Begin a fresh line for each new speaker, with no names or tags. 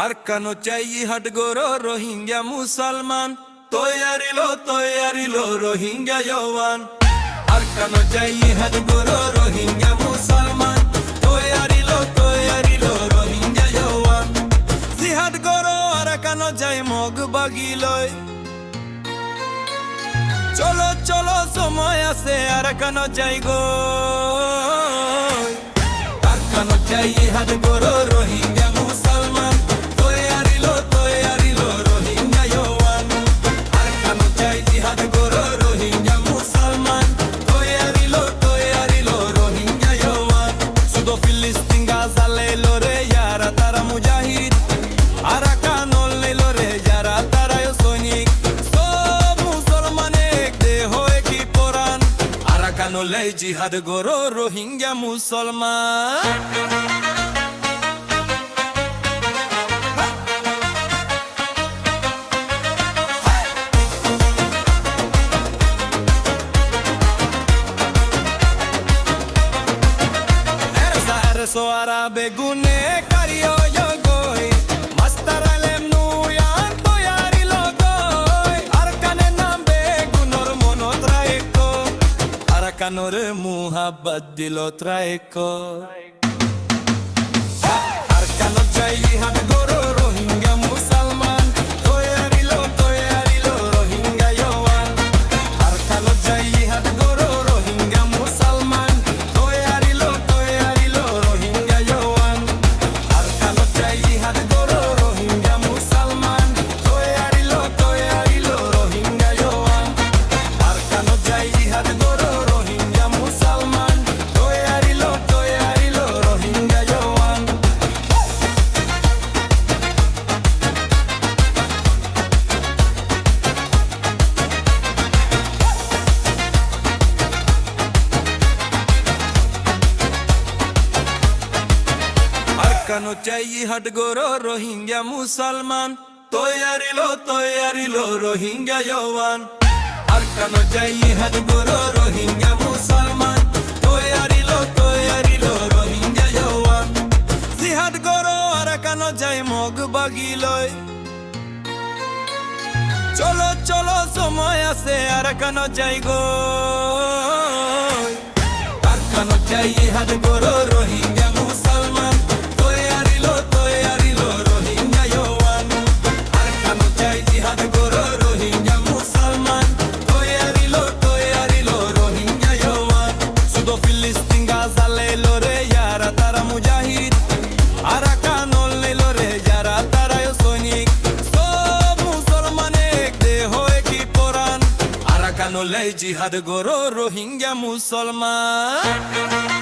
আরকানো চাই হাট গরো রোহিঙ্গা মুসলমান তৈয়ারিলো রোহিঙ্গা জওয়ান আরকানো চাই হাট গরো রোহিঙ্গা মুসলমান তৈয়ারিলো রোহিঙ্গা জওয়ান জিহাদ গরো আরকানো যাই মগ বাগিলয় চলো চলো সময় আছে আরকানো যাই গো আরকানো চাই হাট গরো রোহিঙ্গা মুসলমান তৈয়ারিলো রোহিঙ্গা জওয়ান আরকানো চাই জিহাদ গরো রোহিঙ্গা মুসলমান তৈয়ারিলো রোহিঙ্গা জওয়ান শুধু ফিলিস্তিন গাজা লেলো রে যারা তারা মুজাহিদ আরাকানো লেলো রে যারা তারা সৈনিক সব মুসলমানে এক দেহ একই কোরআন আরাকানো লে জিহাদ গরো রোহিঙ্গা মুসলমান So arabe gune kariyo yogoi mastaralem nuyan toyari logoi arkane nambe gunor mono traiko arakanor muhabbat dilo traiko arkano jai had goro rohingya musalman toyarilo rohingya yowan arkano jai had goro rohingya musalman আরকানো চাই হাট গরো রোহিঙ্গা মুসলমান তৈয়ারিলো রোহিঙ্গা জওয়ান আরকানো চাই হাট গরো রোহিঙ্গা মুসলমান তৈয়ারিলো রোহিঙ্গা জওয়ান জিহাদ গরো আরকানো যাই মগ বাগিলয় চলো চলো সময় আছে আরকানো যাই গো আরকানো চাই হাট গরো রোহিঙ্গা মুসলমান তৈয়ারিলো রোহিঙ্গা জওয়ান আরকানো চাই জিহাদ গরো রোহিঙ্গা মুসলমান তৈয়ারিলো রোহিঙ্গা জওয়ান শুধু ফিলিস্তিন গাজা লেলো রে যারা তারা মুজাহিদ আরাকানো লেলো রে যারা তারা সৈনিক সব মুসলমানে এক দেহ একই কোরআন আরাকানো লে জিহাদ গরো রোহিঙ্গা মুসলমান